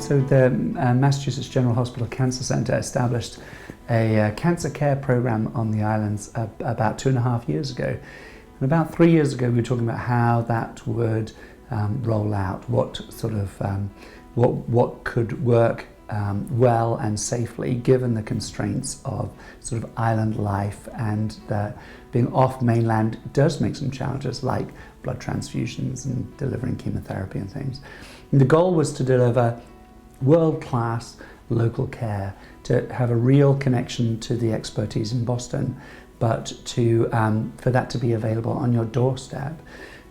So the Massachusetts General Hospital Cancer Center established a cancer care program on the islands about 2.5 years ago. And about 3 years ago, we were talking about how that would roll out, what sort of what could work well and safely, given the constraints of sort of island life, and being off mainland does make some challenges like blood transfusions and delivering chemotherapy and things. And the goal was to deliver world-class local care, to have a real connection to the expertise in Boston, but to for that to be available on your doorstep.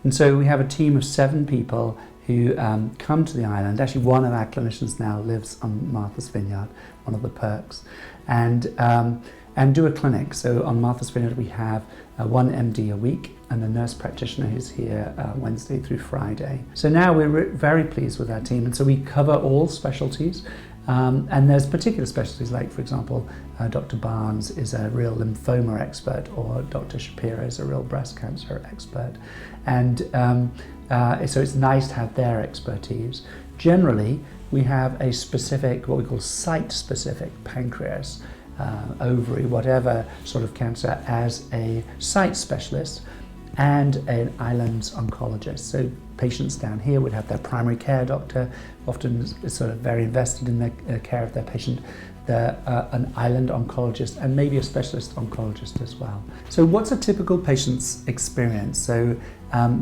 And so we have a team of 7 people who come to the island. Actually, one of our clinicians now lives on Martha's Vineyard, one of the perks, and do a clinic. So on Martha's Vineyard we have one MD a week and a nurse practitioner who's here Wednesday through Friday. So now we're very pleased with our team, and so we cover all specialties. And there's particular specialties, like, for example, Dr. Barnes is a real lymphoma expert, or Dr. Shapiro is a real breast cancer expert. And so it's nice to have their expertise. Generally, we have a specific, what we call site-specific pancreas, ovary, whatever sort of cancer, as a site specialist and an islands oncologist. So patients down here would have their primary care doctor, often sort of very invested in the care of their patient, an island oncologist, and maybe a specialist oncologist as well. So what's a typical patient's experience? So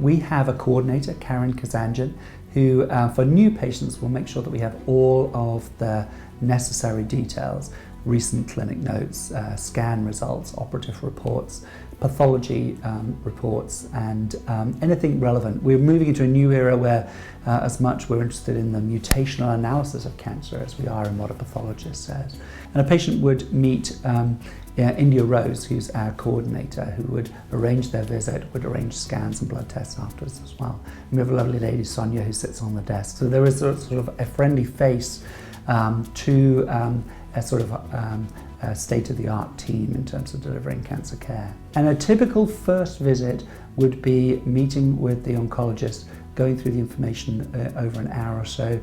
we have a coordinator, Karen Kazanjian, who for new patients will make sure that we have all of the necessary details: recent clinic notes, scan results, operative reports, pathology reports, and anything relevant. We're moving into a new era where as much we're interested in the mutational analysis of cancer as we are in what a pathologist says. And a patient would meet India Rose, who's our coordinator, who would arrange their visit, would arrange scans and blood tests afterwards as well. And we have a lovely lady, Sonia, who sits on the desk. So there is sort of a friendly face to a sort of a state-of-the-art team in terms of delivering cancer care. And a typical first visit would be meeting with the oncologist, going through the information over an hour or so,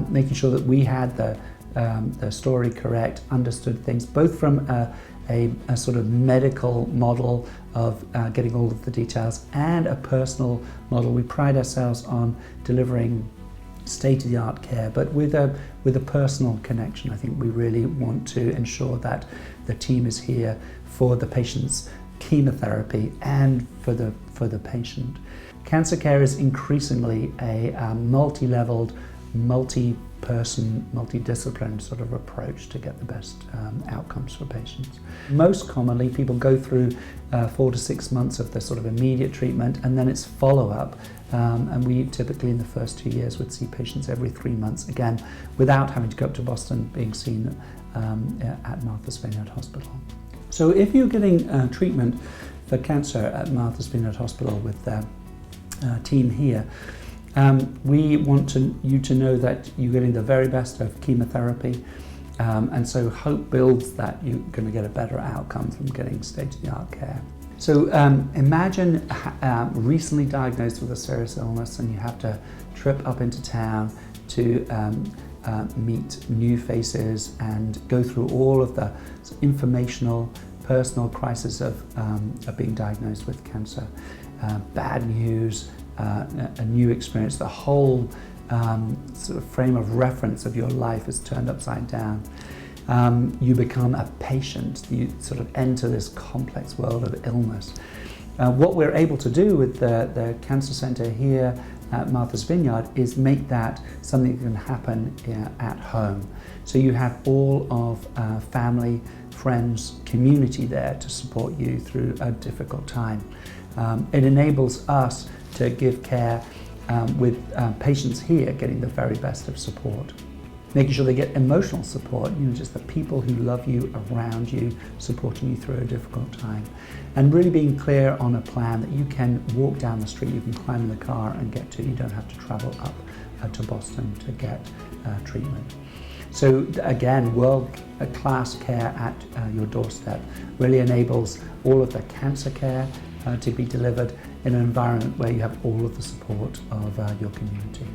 making sure that we had the story correct, understood things, both from a sort of medical model of getting all of the details and a personal model. We pride ourselves on delivering state-of-the-art care, but with a personal connection. I think we really want to ensure that the team is here for the patient's chemotherapy and for the patient. Cancer care is increasingly a multi-leveled, multi-person, multidisciplinary sort of approach to get the best outcomes for patients. Most commonly, people go through 4 to 6 months of the sort of immediate treatment, and then it's follow-up. And we typically in the first 2 years would see patients every 3 months, again, without having to go up to Boston, being seen at Martha's Vineyard Hospital. So if you're getting treatment for cancer at Martha's Vineyard Hospital with the team here, we want you to know that you're getting the very best of chemotherapy, and so hope builds that you're going to get a better outcome from getting state-of-the-art care. So imagine recently diagnosed with a serious illness, and you have to trip up into town to meet new faces and go through all of the informational, personal crisis of being diagnosed with cancer. Bad news, a new experience, the whole sort of frame of reference of your life is turned upside down. You become a patient, you sort of enter this complex world of illness. What we're able to do with the Cancer Center here at Martha's Vineyard is make that something that can happen at home. So you have all of family, friends, community there to support you through a difficult time. It enables us to give care with patients here getting the very best of support. Making sure they get emotional support, just the people who love you around you, supporting you through a difficult time. And really being clear on a plan that you can walk down the street, you can climb in the car and get to, you don't have to travel up to Boston to get treatment. So again, world-class care at your doorstep really enables all of the cancer care to be delivered in an environment where you have all of the support of your community.